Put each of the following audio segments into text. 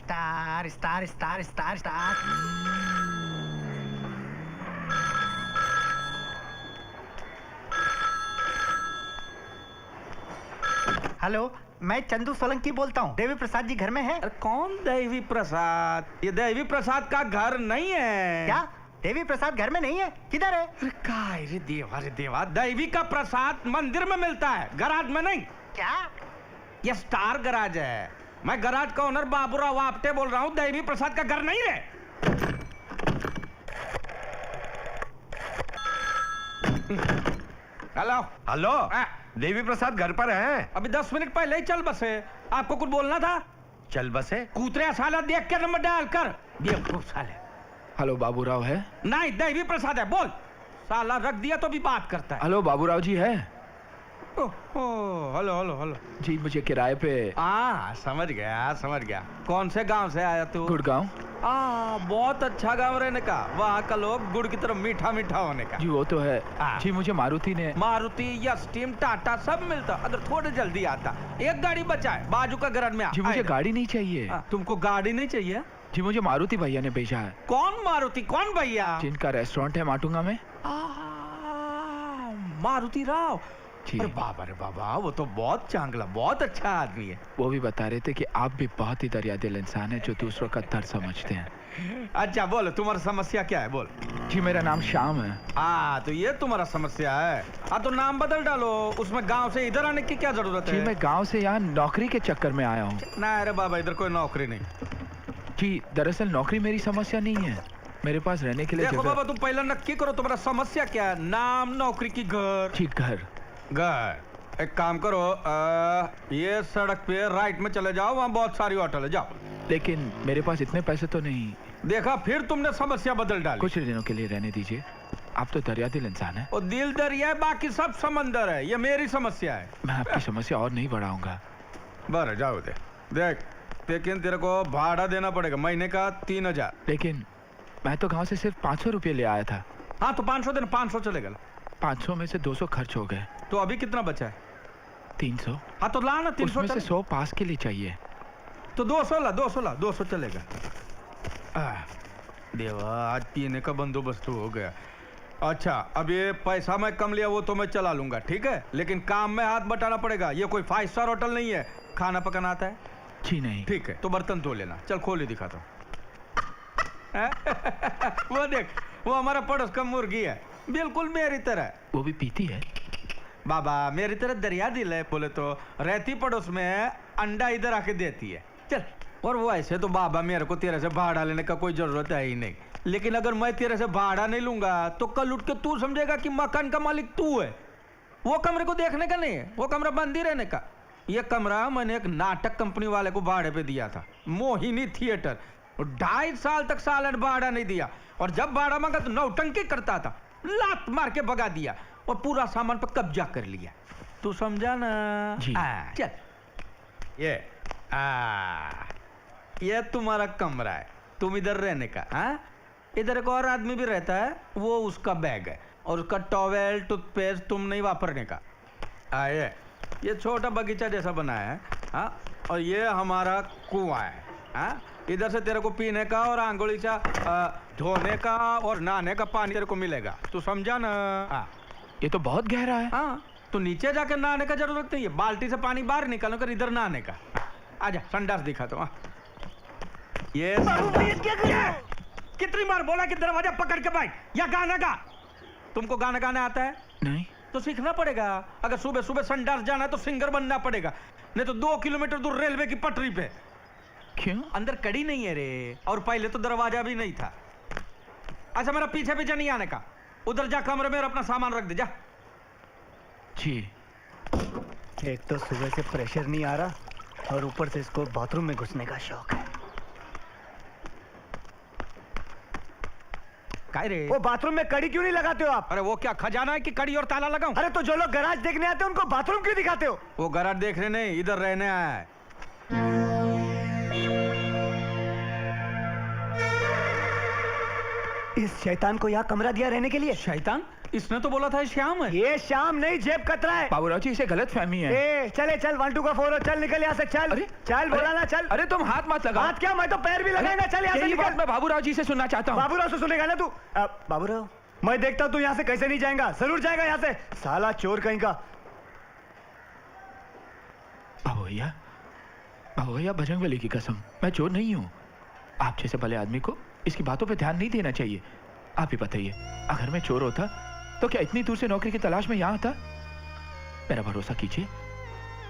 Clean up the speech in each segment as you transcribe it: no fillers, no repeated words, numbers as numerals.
Star star star star star. Hello, मैं चंदू सोलंकी बोलता हूँ। देवी प्रसाद जी घर में है? अरे कौन देवी प्रसाद? ये देवी प्रसाद का घर नहीं है। क्या देवी प्रसाद घर में नहीं है? किधर है? अरे काय रे देवा, देवी का प्रसाद मंदिर में मिलता है, गराज में नहीं। क्या? ये स्टार गराज है। मैं गराज का ओनर बाबूराव आपटे बोल रहा हूँ। देवी प्रसाद का घर नहीं रे। हेलो हेलो, देवी प्रसाद घर पर है? अभी 10 मिनट पहले ही चल बसे। आपको कुछ बोलना था? चल बसे। कूतरे साला देख के नंबर डाल कर। बेवकूफ साले। हेलो बाबूराव है? नहीं, देवी प्रसाद है। बोल। साला रख दिया तो भी बात करता है। हेलो बाबूराव जी है? हेलो हेलो हेलो जी, मुझे किराए पे। समझ गया। कौन से गांव से आया तू? गुड़गांव। बहुत अच्छा गांव रहने का। वहाँ का लोग गुड़ की तरफ मीठा मीठा होने का। जी वो तो है। जी मुझे मारुति या स्टीम टाटा सब मिलता अगर थोड़ी जल्दी आता। एक गाड़ी बचा है बाजू का गराज में। जी मुझे गाड़ी नहीं चाहिए। तुमको गाड़ी नहीं चाहिए? जी मुझे मारुति भैया ने भेजा है। कौन मारुति? कौन भैया? जिनका रेस्टोरेंट है माटुंगा में। मारुति राव। अरे बाबा, वो तो बहुत चांगला, बहुत अच्छा आदमी है। वो भी बता रहे थे कि आप भी बहुत ही दरिया दिल इंसान है जो दूसरों का दर्द समझते हैं। अच्छा बोलो, तुम्हारा समस्या क्या है? बोल। जी मेरा नाम श्याम है। तो ये तुम्हारा समस्या है। तो नाम बदल डालो। उसमें गांव से इधर आने की क्या जरूरत है? जी मैं गांव से यहाँ नौकरी के चक्कर में आया हूँ। ना अरे बाबा, इधर कोई नौकरी नहीं। जी दरअसल नौकरी मेरी समस्या नहीं है। मेरे पास रहने के लिए देखो बाबा, तुम पहले नक्की करो तुम्हारा समस्या क्या है। नाम, नौकरी की घर। जी घर। एक काम करो, ये सड़क पे राइट में चले जाओ, वहाँ बहुत सारी होटल है, जाओ। लेकिन मेरे पास इतने पैसे तो नहीं। देखा, फिर तुमने समस्या बदल डाली। कुछ दिनों के लिए रहने दीजिए। आप तो दरिया दिल इंसान है। और दिल दरिया है, बाकी सब समंदर है। ये मेरी समस्या है। मैं आपकी समस्या और नहीं बढ़ाऊंगा। बराबर जाओ दे। देख, लेकिन तेरे को भाड़ा देना पड़ेगा महीने का 3000। लेकिन मैं तो गाँव से सिर्फ 500 रुपये ले आया था। तो 500 देना। 500 चलेगा। 500 में से 200 खर्च हो गए। तो अभी कितना बचा है? 300। तो ला ना 300। उसमें से 100 पास के लिए चाहिए। तो 200 ला। 200 चलेगा। देवा, आज पीने का बंदोबस्त हो गया। अच्छा, अब ये पैसा मैं कम लिया वो तो मैं चला लूंगा, ठीक है, लेकिन काम में हाथ बटाना पड़ेगा। ये कोई 5 स्टार होटल नहीं है। खाना पकाना आता है? जी नहीं। ठीक है, तो बर्तन धो लेना। चल खोल ही दिखाता हूँ। वो देख, वो हमारा पड़ोस का मुर्गी है, बिल्कुल मेरी तरह। वो भी पीती है? बाबा मेरी तरह दरिया दिल है। बोले तो रहती पड़ोस में, अंडा इधर आके देती है। चल। और वो ऐसे तो बाबा मेरे को तेरे से भाड़ा लेने का कोई जरूरत है ही नहीं। लेकिन अगर मैं तेरे से भाड़ा नहीं लूंगा तो कल उठ के तू समझेगा कि मकान का मालिक तू है। वो कमरे को देखने का नहीं है, वो कमरा बंद ही रहने का। ये कमरा मैंने एक नाटक कंपनी वाले को भाड़े पे दिया था, मोहिनी थिएटर। 2.5 साल तक सालन भाड़ा नहीं दिया, और जब भाड़ा मांगा तो नौटंकी करता था। लात मार के भगा दिया और पूरा सामान पर कब्जा कर लिया। तू समझा ना? जी। चल, ये तुम्हारा कमरा है, तुम इधर रहने का। इधर एक और आदमी भी रहता है, वो उसका बैग है, और उसका टॉवेल, टूथपेस्ट तुम नहीं वापरने का। ये छोटा बगीचा जैसा बनाया है। और ये हमारा कुआं है। इधर से तेरे को पीने का और आंगुली सा धोने का और नहाने का पानी तेरे को मिलेगा। तू समझा ना? ये तो बहुत गहरा है। तो नीचे जाकर नहाने का जरूरत नहीं है, बाल्टी से पानी बाहर निकालो कर इधर नहाने का। आजा, संडास दिखा तो। ये कितनी बार बोला कि दरवाजा पकड़ के बैठ या गाना गा। तुमको गाना गाना आता है? नहीं। तो सीखना पड़ेगा। अगर सुबह सुबह संडास जाना है तो सिंगर बनना पड़ेगा, नहीं तो 2 किलोमीटर दूर रेलवे की पटरी पे। क्यों? अंदर कड़ी नहीं है रे, और पहले तो दरवाजा भी नहीं था। अच्छा, मेरा पीछे पीछे नहीं आने का। उधर जा कमरे में और अपना सामान रख दे, जा। जी। एक तो सुबह से प्रेशर नहीं आ रहा, और ऊपर से इसको बाथरूम में घुसने का शौक है। काय रे? वो बाथरूम में कड़ी क्यों नहीं लगाते हो आप? अरे वो क्या खजाना है कि कड़ी और ताला लगाऊं? अरे तो जो लोग गराज देखने आते हैं उनको बाथरूम क्यों दिखाते हो? वो गराज देखने नहीं, इधर रहने आया है। इस शैतान को यहाँ कमरा दिया रहने के लिए? शैतान? इसने तो बोला था श्याम है। ये शाम नहीं, जेब कतरा है। बाबूराव जी इसे गलत फहमी है। ए चले चल, 1 2 का 4 हो, चल निकल यहाँ से, चल। अरे, चल बोला ना, चल। अरे तुम हाथ मत लगाओ। हाथ क्या, मैं तो पैर भी लगाई ना, चल यहाँ से यही बात निकल। मैं बाबूराव जी से सुनना चाहता हूँ। बाबूराव से सुनेगा ना तू? बाबूराव, मैं देखता हूँ तू यहाँ से कैसे नहीं जाएगा। जरूर जाएगा यहाँ से, साला चोर कहीं का। बाबू भैया बजरंगबली की कसम, मैं चोर नहीं हूँ। आप जैसे भले आदमी को इसकी बातों पे ध्यान नहीं देना चाहिए। आप ही बताइए, अगर मैं चोर होता तो क्या इतनी दूर से नौकरी की तलाश में यहाँ आता? मेरा भरोसा कीजिए,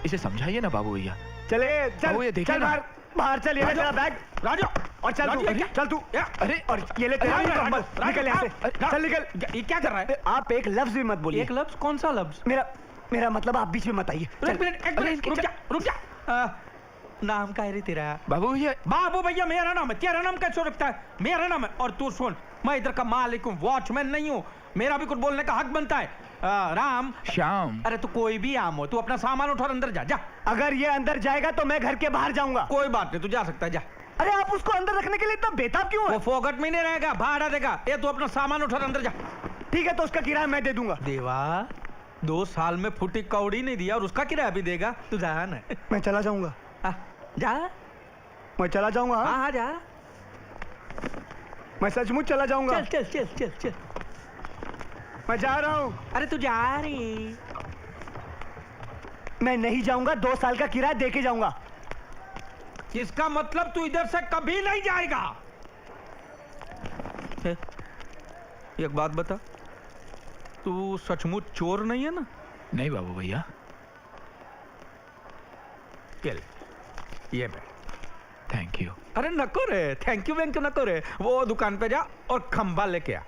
इसे समझाइए ना बाबू भैया। चले बाबू, ये चल, देखिए चल ना। बाहर, बाहर चल। ये ले तेरा बैग, राजू और चल राजू, तू, ये चल तू। अरे और ये ले तेरा राजू, कंबल, राजू, निकल यहाँ से, राजू, चल निकल। ये क्या कर रहा है? आप एक लफ्ज भी मत बोलिए। एक लफ्ज? कौन सा लफ्ज? मेरा मतलब आप बीच में मत आइए। चल। एक मिनट रुक जा। नाम का है रे तेरा? बाबू भैया। बाबू भैया मेरा नाम है, तेरा नाम कैसे रखता है? मेरा नाम है। और तू सुन, मैं इधर का मालिक हूँ, वॉचमैन नहीं हूँ। मेरा भी कुछ बोलने का हक बनता है। राम, श्याम। अरे तू कोई भी आम हो, तू अपना सामान उठा और अंदर जा। जा, अगर ये अंदर जाएगा तो मैं घर के बाहर जाऊंगा। कोई बात नहीं, तू जा सकता है, जा। अरे आप उसको अंदर रखने के लिए इतना बेताब क्यों वो है? फोकट में नहीं रहेगा, भाड़ा देगा। ये तू अपना सामान उठा और अंदर जा। ठीक है, तो उसका किराया मैं दे दूंगा। देवा, 2 साल में फुटी कौड़ी नहीं दिया और उसका किराया भी देगा? तू जा ना। मैं चला जाऊंगा, जा। मैं चला जाऊंगा। हाँ? हाँ जा। मैं सचमुच चला जाऊंगा। चल चल चल चल चल। मैं जा रहा हूँ। अरे तू जा रही। मैं नहीं जाऊंगा, 2 साल का किराया दे के जाऊंगा। इसका मतलब तू इधर से कभी नहीं जाएगा। एक बात बता, तू सचमुच चोर नहीं है ना? नहीं बाबू भैया। चल, ये पे। Thank you. अरे नको रे, थैंक यू बैंक नको रे। वो दुकान पे जा और खंबा लेके आ।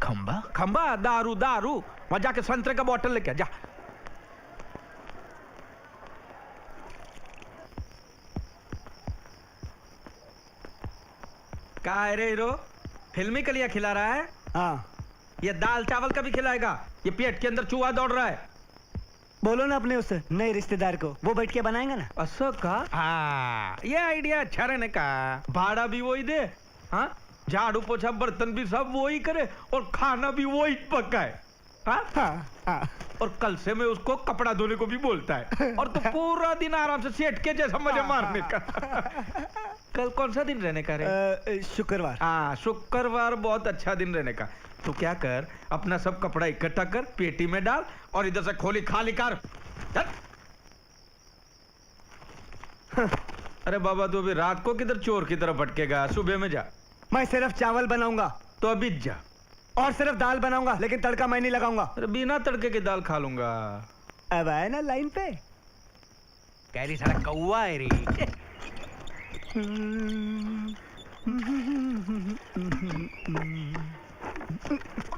खंबा? खंबा, दारू वहां जाके संतरे का बोतल लेके आ, जा। का है रे हीरो, फिल्मी कलिया खिला रहा है? हाँ, ये दाल चावल का भी खिलाएगा? ये पेट के अंदर चूहा दौड़ रहा है। बोलो ना अपने उस नए रिश्तेदार को, वो बैठ के बनाएगा ना। असो का? हाँ, ये आइडिया अच्छा रहने का। भाड़ा भी वही दे, हाँ, झाड़ू पोछा बर्तन भी सब वही करे और खाना भी वही पकाए। हाँ? हाँ, हाँ। और कल से मैं उसको कपड़ा धोने को भी बोलता है और तो पूरा दिन आराम से सेठ के जैसा मजे मारने का। कल कौन सा दिन रहने का रे? शुक्रवार। हाँ, शुक्रवार बहुत अच्छा दिन रहने का। तो क्या कर, अपना सब कपड़ा इकट्ठा कर, पेटी में डाल और इधर से खोली खाली कर। चल। अरे बाबा, तू अभी रात को किधर चोर की तरफ भटकेगा? सुबह में जा। मैं सिर्फ चावल बनाऊंगा तो अभी जा। और सिर्फ दाल बनाऊंगा, लेकिन तड़का मैं नहीं लगाऊंगा। अरे बिना तड़के की दाल खा लूंगा। अब आए ना लाइन पे। कह रही साला कौवा है रे।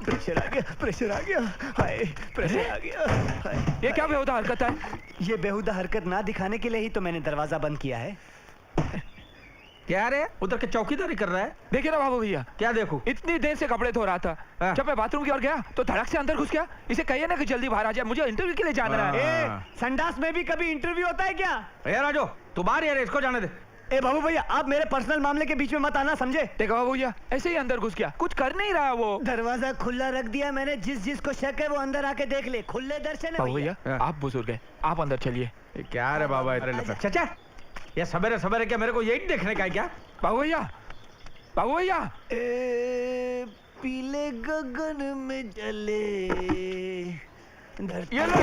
प्रेशर आ गया, प्रेशर आ गया, हाय प्रेशर आ गया, हाय। ये क्या बेहुदा हरकत है? ये बेहुदा हरकत ना दिखाने के लिए ही तो मैंने दरवाजा बंद किया है। क्या रे, उधर के चौकीदारी कर रहा है? देखिए ना बाबू भैया। क्या देखो? इतनी देर से कपड़े धो रहा था, हाँ। जब मैं बाथरूम की ओर गया तो धड़क से अंदर घुस गया। इसे कहिए ना कि जल्दी बाहर आ जाए, मुझे इंटरव्यू के लिए जाना हाँ। है। ए, संडास में भी कभी इंटरव्यू होता है क्या? ए राजू, तू बाहर ही है रे, इसको जाने दे। ए बाबू भैया, आप मेरे पर्सनल मामले के बीच में मत आना, समझे? देखो बाबू भैया, ऐसे ही अंदर घुस गया, कुछ कर नहीं रहा वो। दरवाजा खुला रख दिया मैंने, जिसको शक है वो अंदर आके देख ले। खुले दर्शन है बाबू भैया। भैया, आप बुजुर्ग हैं, आप अंदर चलिए। ये क्या रे बाबा, इधर लगा। चाचा, ये सवेरे सवेरे क्या मेरे को यही देखने का है क्या? बाबू भैया, बाबू भैया। ए, पीले गगन में जले धरती। ये लो।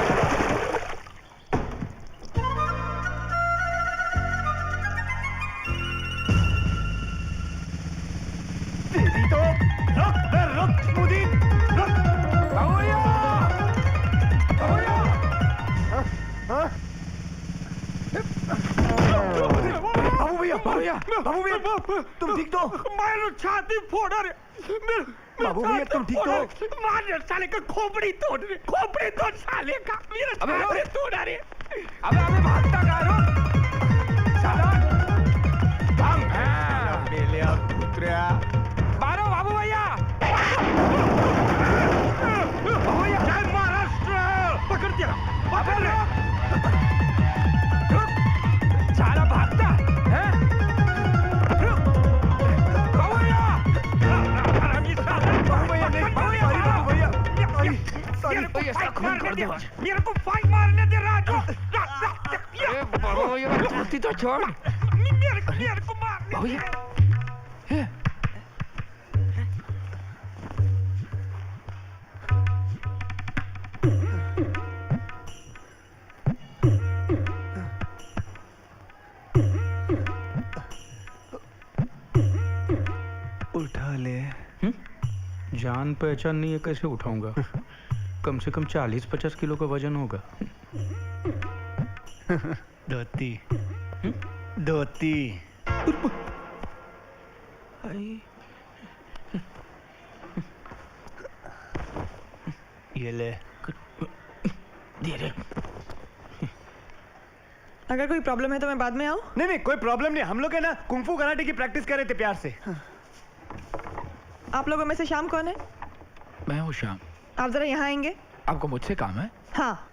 तेरी तो रुक मुदीन, रुक। बाबू भैया, बाबू भैया। हाँ? बाबू भैया, तुम ठीक तो? मैंने छाती फोड़ा रे। बाबू भैया, तुम ठीक तो? मार साले का खोपड़ी तोड़ रे, खोपड़ी तोड़ साले का। मेरा अबे छाती तोड़ा रे। अबे भागता कहाँ रो? साला भाग। बेले अब पुत्रिया। मारो बाबू भैया। बाबू भैया, जय महाराष्ट्र। पकड़ दिया, पकड़ रे। साला भागता है। बाबू भैया। बाबू भैया, नहीं, बाबू भैया, दे, मेरे को फाइन मारने दे राजू। अरे बाबू भैया धरती तो छोड़। मेरे को मारने भैया ये उठा ले। जान पहचान नहीं है, कैसे उठाऊंगा? कम से कम 40-50 किलो का वजन होगा। धोती धोती। ये ले। धीरे। अगर कोई प्रॉब्लम है तो मैं बाद में आऊँ? नहीं नहीं कोई प्रॉब्लम नहीं, हम लोग है ना कुंफू कराटे की प्रैक्टिस कर रहे थे प्यार से। आप लोगों में से शाम कौन है? मैं हूँ श्याम। आप जरा यहाँ आएंगे। आपको मुझसे काम है? हाँ।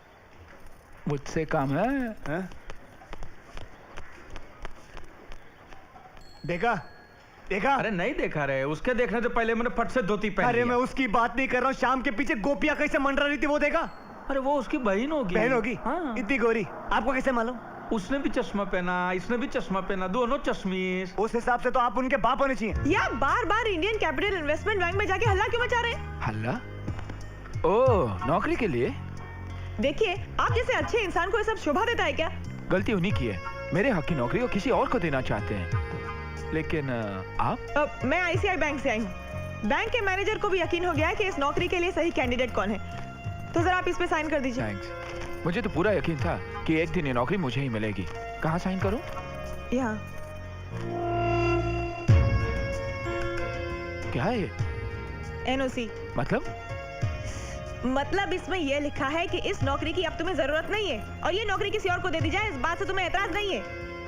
मुझसे काम है? हाँ? देखा देखा? अरे नहीं देखा रे, उसके देखने से पहले मैंने फट से धोती पहन अरे लिया। मैं उसकी बात नहीं कर रहा हूँ, शाम के पीछे गोपियां कैसे मंडरा रही थी वो देखा? अरे वो उसकी बहन होगी। बहन होगी? हाँ। इतनी गोरी, आपको कैसे मालूम? उसने भी चश्मा पहना, इसने भी चश्मा पहना, दोनों चश्मीस। उस हिसाब से तो आप उनके बाप होने चाहिए। या बार बार इंडियन कैपिटल इन्वेस्टमेंट बैंक में जाके हल्ला क्यों मचा रहे हैं? हल्ला? ओह नौकरी के लिए? देखिए, आप जैसे अच्छे इंसान को ये सब शोभा देता है क्या? गलती उन्हीं की है, मेरे हक की नौकरी वो किसी और को देना चाहते हैं। लेकिन आप? मैं आईसीआई बैंक से आई हूँ। बैंक के मैनेजर को भी यकीन हो गया है कि इस नौकरी के लिए सही कैंडिडेट कौन है, तो जरा आप इस पे साइन कर दीजिए। थैंक्स। मुझे तो पूरा यकीन था कि एक दिन ये नौकरी मुझे ही मिलेगी। कहाँ साइन करूं? यहाँ। क्या है ये? एनओसी। मतलब इसमें यह लिखा है कि इस नौकरी की अब तुम्हें जरूरत नहीं है और ये नौकरी किसी और को दे दी जाए, इस बात से तुम्हें एतराज नहीं है।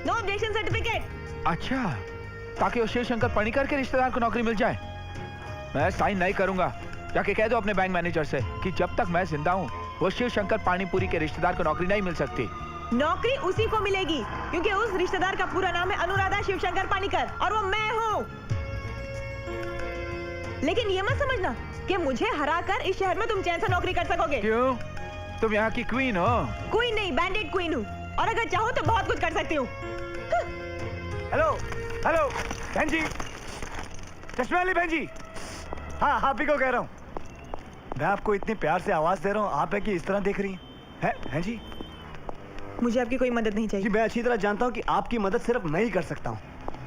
No objection certificate. अच्छा, ताकि वो शिव शंकर पणिकर के रिश्तेदार को नौकरी मिल जाए। मैं साइन नहीं करूंगा। जाके कह दो अपने बैंक मैनेजर से कि जब तक मैं जिंदा हूँ वो शिव शंकर पानीपुरी के रिश्तेदार को नौकरी नहीं मिल सकती। नौकरी उसी को मिलेगी क्योंकि उस रिश्तेदार का पूरा नाम है अनुराधा शिवशंकर पानीकर और वो मैं हूँ। लेकिन ये मत समझना कि मुझे हराकर इस शहर में तुम चैन से नौकरी कर सकोगे। क्यों? तुम यहाँ की क्वीन हो? क्वीन नहीं, बैंडेड क्वीन हूँ और अगर चाहो तो बहुत कुछ कर सकती हूँ। हेलो हेलो बहन जी, चश्मे वाली बहन जी। हाँ आप ही को कह रहा हूँ। मैं आपको इतनी प्यार से आवाज दे रहा हूँ, आप है कि इस तरह देख रही हैं जी? मुझे आपकी कोई मदद नहीं जी चाहिए। मैं अच्छी तरह जानता हूँ कि आपकी मदद सिर्फ मैं ही कर सकता हूँ।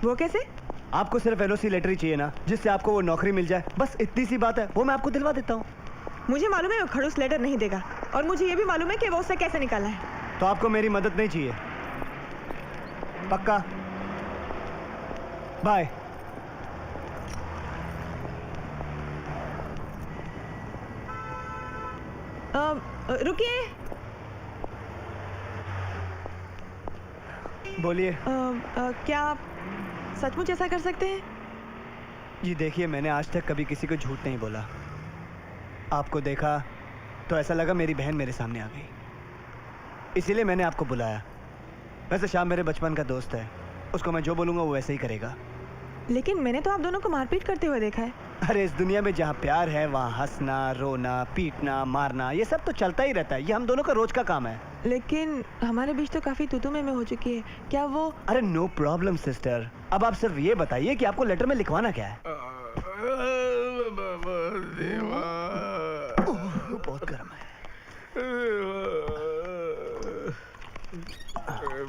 वो कैसे? आपको सिर्फ एलओसी लेटर ही चाहिए ना, जिससे आपको वो नौकरी मिल जाए, बस इतनी सी बात है, वो मैं आपको दिलवा देता हूँ। मुझे मालूम है वो खड़ूस लेटर नहीं देगा और मुझे ये भी मालूम है कि वो उससे कैसे निकाला है। तो आपको मेरी मदद नहीं चाहिए? पक्का? बाय। रुकिए। बोलिए। क्या आप सचमुच ऐसा कर सकते हैं? जी देखिए, मैंने आज तक कभी किसी को झूठ नहीं बोला। आपको देखा तो ऐसा लगा मेरी बहन मेरे सामने आ गई, इसीलिए मैंने आपको बुलाया। वैसे श्याम मेरे बचपन का दोस्त है, उसको मैं जो बोलूँगा वो वैसे ही करेगा। लेकिन मैंने तो आप दोनों को मारपीट करते हुए देखा है। अरे इस दुनिया में जहाँ प्यार है वहाँ हंसना, रोना, पीटना, मारना, ये सब तो चलता ही रहता है। ये हम दोनों का रोज का काम है। लेकिन हमारे बीच तो काफी तू में हो चुकी है। क्या वो? अरे नो प्रॉब्लम सिस्टर। अब आप सिर्फ ये बताइए कि आपको लेटर में लिखवाना क्या है? बहुत गर्म है।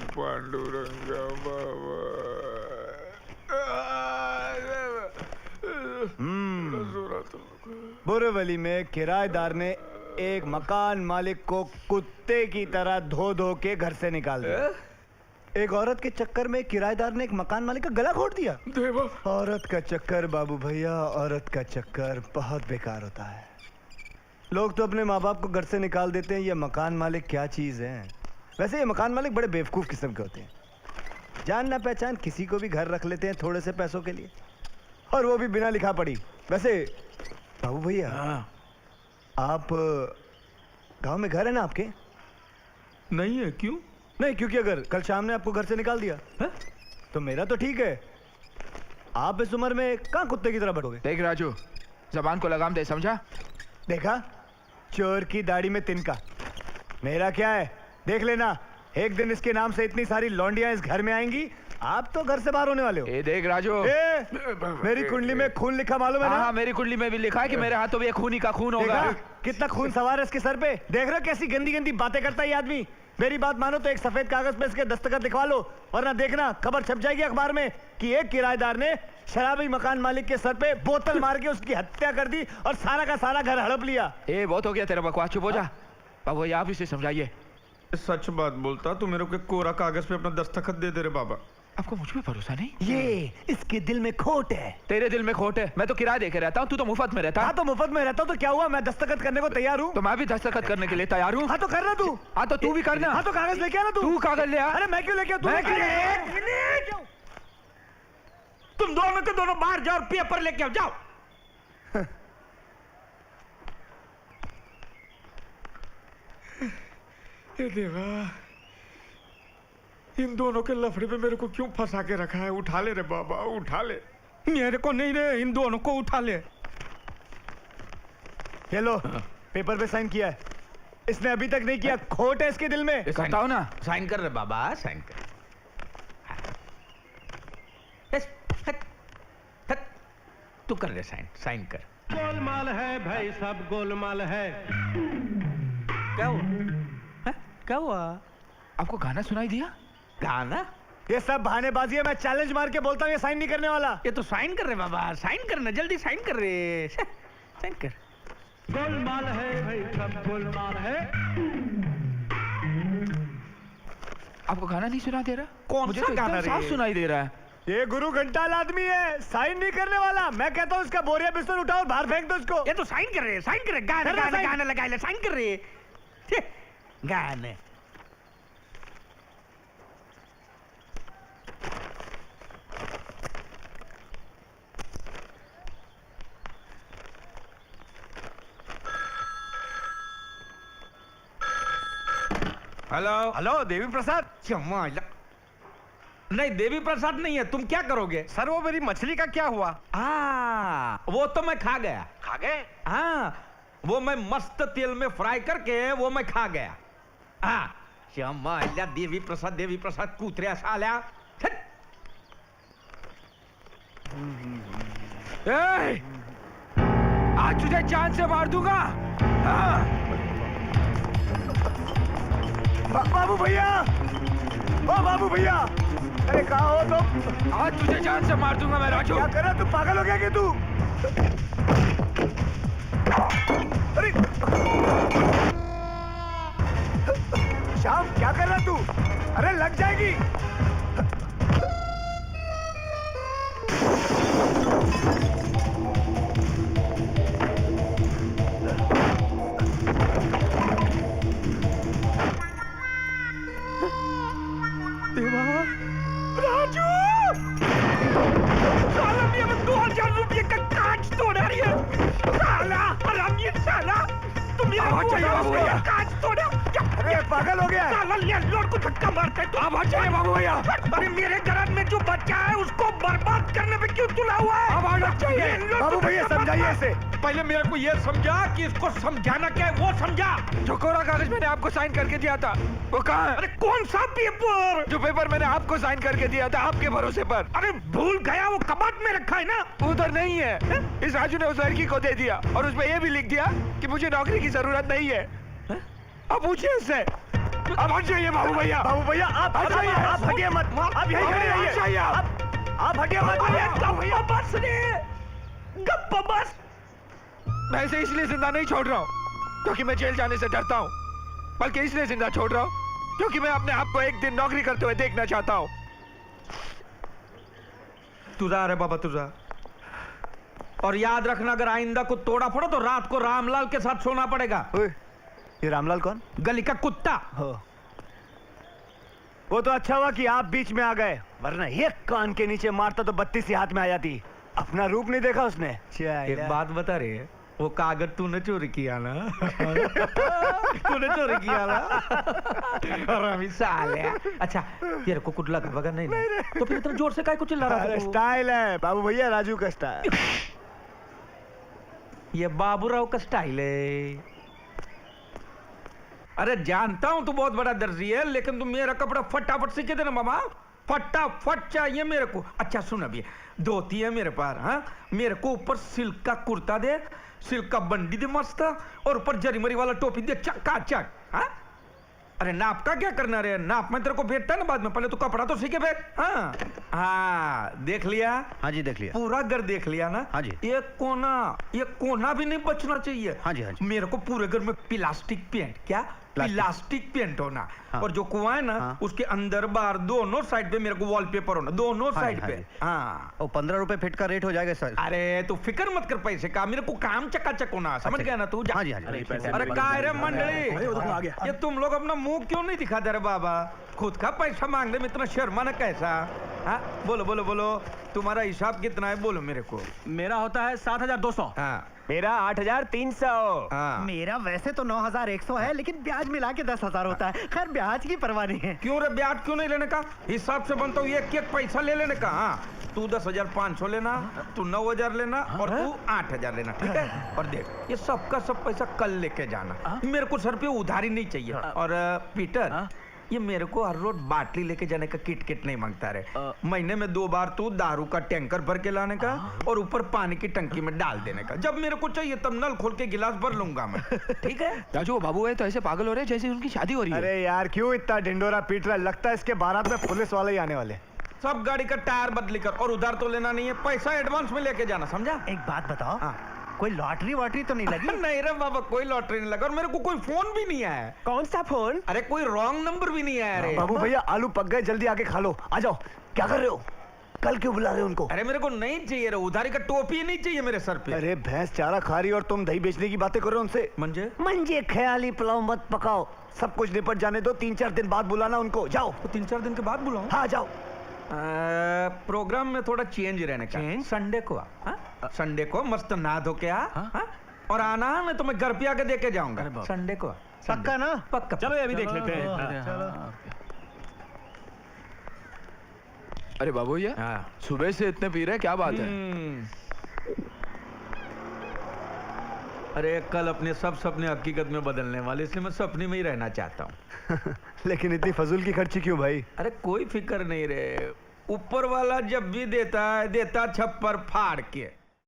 पांडुरंगा बाबा। बोरीवली में किराएदार ने एक मकान मालिक को कुत्ते की तरह धो धो के घर से निकाल दिया। एक औरत के चक्कर में किराएदार ने एक मकान मालिक का गला घोट दिया। देवा। औरत का चक्कर बाबू भैया, औरत का चक्कर बहुत बेकार होता है। लोग तो अपने माँ बाप को घर से निकाल देते हैं, ये मकान मालिक क्या चीज है। वैसे ये मकान मालिक बड़े बेवकूफ किस्म के होते हैं। जान ना पहचान किसी को भी घर रख लेते हैं थोड़े से पैसों के लिए, और वो भी बिना लिखा पढ़ी। वैसे बाबू भैया, आप गांव में घर है ना आपके? नहीं है। क्यों नहीं? क्योंकि अगर कल शाम ने आपको घर से निकाल दिया है? तो मेरा तो ठीक है, आप इस उम्र में कहाँ कुत्ते की तरह बढ़ोगे। देख राजू, जबान को लगाम दे, समझा? देखा, चोर की दाढ़ी में तिनका। मेरा क्या है, देख लेना। एक दिन इसके नाम से इतनी सारी लौंडियां इस घर में आएंगी, आप तो घर से बाहर होने वाले हो। ए देख राजू, मेरी कुंडली में खून लिखा मालूम है ना? हाँ मेरी कुंडली में भी लिखा है कि मेरे हाथों में एक खूनी का खून होगा। देखा? कितना खून सवार है इसके सर पे। देख रहे हो कैसी गंदी गंदी बातें करता है ये आदमी। मेरी बात मानो तो एक सफेद कागज पे इसके दस्तखत लिखवा लो, वरना देखना खबर छप जाएगी अखबार में कि एक किराएदार ने शराबी मकान मालिक के सर पे बोतल मार के उसकी हत्या कर दी और सारा का सारा घर हड़प लिया। ए बहुत हो गया तेरा बकवास, चुप हो जा। बाबू ये आप इसे समझाइए। सच बात बोलता तो मेरे को कोरा कागज पे अपना दस्तखत दे दे रे बाबा। आपको मुझ पे भरोसा नहीं? ये इसके दिल में खोट है। तेरे दिल में खोट है? मैं तो किराया देके रहता हूँ, तू तो मुफ्त में रहता। हाँ तो मुफ्त में रहता हूँ तो क्या हुआ, मैं दस्तखत करने को तैयार हूँ। तो मैं भी दस्तखत करने के लिए तैयार हूँ। हाँ तो करना तू। हाँ तो तू भी करना। हाँ तो कागज लेके आना तू कागज ले आ। अरे मैं क्यों लेके आऊं? मैं क्यों क्यों? तुम दोनों के दोनों बाहर जाओ और पेपर लेके आओ, जाओ। ये देवा, इन दोनों के लफड़े पे मेरे को क्यों फंसा के रखा है? उठा ले रे बाबा, उठा ले। मेरे को नहीं रे, इन दोनों को उठा ले। ये लो, पेपर पे साइन किया है। इसने अभी तक नहीं किया, खोट है इसके दिल में। करता हूँ ना। साइन कर रे बाबा, साइन कर। तू कर ले साइन, साइन कर। गोलमाल है भाई, सब गोलमाल है। क्या हुआ? हाँ? क्या हुआ? आपको गाना सुनाई दिया? गाना? ये सब बहानेबाजी है। मैं चैलेंज मार के बोलता हूँ ये साइन नहीं करने वाला। ये तो साइन कर रहे बाबा, साइन करना, जल्दी साइन कर रहे। साइन कर। गोलमाल है भाई, सब गोलमाल है। आपको गाना नहीं सुना दे रहा? कौन मुझे सा तो गाना एकदम साफ रे? सुनाई दे रहा है। ये गुरु घंटाल आदमी है, साइन नहीं करने वाला। मैं कहता हूँ इसका बोरिया बिस्तर उठाओ और बाहर फेंक दो इसको। ये तो साइन कर रहे, साइन कर रहे। गाना करना गाना साइन। गाना लगा ले, साइन कर रहे। गाने। Hello hello Devi Prasad. क्षमा। नहीं देवी प्रसाद नहीं है, तुम क्या करोगे? सर वो मेरी मछली का क्या हुआ? वो तो मैं खा गया। खा गए? हाँ, वो मैं मस्त तेल में फ्राई करके वो मैं खा गया। हाँ, क्षमा देवी प्रसाद कूतरे साल्या। ए! आज तुझे जान से मार दूंगा। हाँ। बाबू भैया, ओ बाबू भैया, अरे कहाँ हो तुम? आज तुझे जान से मार दूंगा मैं राजू। क्या कर रहा है? तू पागल हो गया क्या तू? अरे श्याम, क्या कर रहा है तू? अरे लग जाएगी। राजू! साला मेरे 2000 रुपये का कांच तोड़ा रही है। साला हरामी साला, तुम मेरे 2000 रुपये का कांच तोड़ा। अरे पागल हो गया है। साला लैंडलॉर्ड को धक्का मारता है। तो आप हटाइए बाबू भैया। अरे मेरे घर में जो बच्चा है उसको बर्बाद करने में क्यों तुला हुआ है? अब आना चाहिए। बाबू भैया समझाइए इसे। पहले मेरे को ये समझा कि इसको समझाना क्या है, वो समझा। जो कोरा कागज मैंने आपको साइन करके दिया था वो कहाँ है? अरे कौन सा पेपर? जो पेपर मैंने आपको साइन करके दिया था आपके भरोसे पर। अरे भूल गया, वो कबाड़ में रखा है ना। उधर नहीं है। इस राजू ने उस लड़की को दे दिया और उसमें ये भी लिख दिया कि मुझे नौकरी की जरूरत नहीं है। अब पूछिए उससे। अब हट जाइए बाबू भैया। बाबू भैया आप हटिए, आप हटिए मत। आप यहीं खड़े रहिए। आप हटिए मत। गप्पा बस रे, गप्पा बस। मैं इसे इसलिए जिंदा नहीं छोड़ रहा हूँ क्योंकि मैं जेल जाने से डरता हूँ, बल्कि इसलिए जिंदा छोड़ रहा हूँ क्योंकि मैं अपने आप को एक दिन नौकरी करते हुए देखना चाहता हूँ। तुझा रे बाबा तुझा। और याद रखना, अगर आइंदा को तोड़ा फोड़ा तो रात को रामलाल के साथ सोना पड़ेगा। ओए, ये रामलाल कौन? गली का कुत्ता। हो, वो तो अच्छा हुआ कि आप बीच में आ गए, वरना एक कान के नीचे मारता तो 32 ही हाथ में आ जाती। अपना रूप नहीं देखा उसने। एक बात बता रहे, वो कागज तूने चोरी किया ना? तूने चोरी किया ना? हरामी साले। अच्छा तेरे को कुछ लगा वगैरह नहीं, तो फिर इतना जोर से काय को चिल्ला रहा अरे था? स्टाइल है बाबू भैया, राजू का स्टाइल। ये बाबूराव का स्टाइल है। अरे जानता हूँ तू बहुत बड़ा दर्जी है, लेकिन तू मेरा कपड़ा फटाफट सीखे देना मामा, फटाफट चाहिए मेरे को। अच्छा सुन, अभी धोती है मेरे पास, हाँ मेरे को ऊपर सिल्क का कुर्ता दे, सिल्क का बंडी दे मस्त, और ऊपर जरी मरी वाला टोपी दे चकाचक। हाँ अरे नाप का क्या करना रे, नाप में तेरे को भेजता है ना बाद में, पहले तो कपड़ा तो सीखे भेज। हाँ हाँ देख लिया? हाँ जी देख लिया। पूरा घर देख लिया ना? हाँ जी। एक कोना भी नहीं बचना चाहिए। हाँ जी हाँ जी। मेरे को पूरे घर में प्लास्टिक पेंट, क्या प्लास्टिक पेंट होना। हाँ। और जो कुआं है ना, हाँ। उसके अंदर बाहर दोनों साइड पे मेरे को वॉलपेपर होना, दोनों हाँ साइड जी, पे। हाँ और 15 रुपए फीट का रेट हो जाएगा सर। अरे तू फिक्र मत कर पैसे का, मेरे को काम चकाचक होना, समझ गया ना तू? जा। हाँ जी हाँ जी। अरे काय रे मंडली, ये तुम लोग अपना मुंह क्यों नहीं दिखाते रे बाबा? खुद का पैसा मांगने में इतना शर्माना कैसा? हाँ बोलो बोलो बोलो, तुम्हारा हिसाब कितना है बोलो मेरे को। मेरा होता है 7,200। हाँ मेरा 8,300। हाँ। मेरा वैसे तो 9,100 है, लेकिन ब्याज मिला के 10,000 होता है। खैर ब्याज की परवाह नहीं है। क्यों रे, ब्याज क्यों नहीं लेने का? हिसाब से बनता हूँ एक एक पैसा ले लेने का। हाँ तू 10,500 लेना, तू 9,000 लेना, और तू 8,000 लेना, ठीक है? और देख ये सबका सब पैसा कल लेके जाना, मेरे को सर पे उधारी नहीं चाहिए। और पीटर, ये मेरे को हर रोज बाटली लेके जाने का किट नहीं मांगता रे। महीने में 2 बार तू दारू का टैंकर भर के लाने का, और ऊपर पानी की टंकी में डाल देने का। जब मेरे को चाहिए तब नल खोल के गिलास भर लूंगा मैं, ठीक है? राजू वो बाबू है तो ऐसे पागल हो रहे हैं जैसे उनकी शादी हो रही है। अरे यार क्यों इतना ढिंडोरा पीट रहा है? लगता है इसके बारात में पुलिस वाले ही आने वाले। सब गाड़ी का टायर बदली कर, और उधार तो लेना नहीं है, पैसा एडवांस में लेके जाना, समझा? एक बात बताओ, हाँ। कोई लॉटरी वॉटरी तो नहीं लगी? नहीं रे बाबा, कोई लॉटरी नहीं लगा, और मेरे को कोई फोन भी नहीं आया। कौन सा फोन? अरे कोई रॉन्ग नंबर भी नहीं आया रे। बाबू भैया आलू पक गए, जल्दी आके खा लो। आ जाओ। क्या कर रहे हो? कल क्यों बुला रहे हो उनको? अरे मेरे को नहीं चाहिए रे, उधारी का टोपी नहीं चाहिए मेरे सर पे। अरे भैंस चारा खा रही है और तुम दही बेचने की बातें कर रहे हो उनसे। मंजे मंजे ख्याली पुलाव मत पकाओ। सब कुछ निपट जाने दो, 3-4 दिन बाद बुलाना उनको। जाओ। तो 3-4 दिन के बाद बुलाऊं? हाँ जाओ। प्रोग्राम में थोड़ा चेंज रहने का। संडे को आ, संडे को मस्त नहा धो के आ, हाँ? और आना है, मैं तुम्हें घर पे आके देके जाऊंगा संडे को। पक्का ना? पक्का। चलो ये भी देख लेते हैं। अरे बाबू भैया हाँ। सुबह से इतने पी रहे हैं, क्या बात है? अरे कल अपने सब सपने हकीकत में बदलने वाले, इसलिए मैं सपने में ही रहना चाहता हूँ। लेकिन इतनी फजूल की खर्ची क्यों भाई? अरे कोई फिक्र नहीं रे, ऊपर वाला जब भी देता है, देता छप्पर फाड़ के।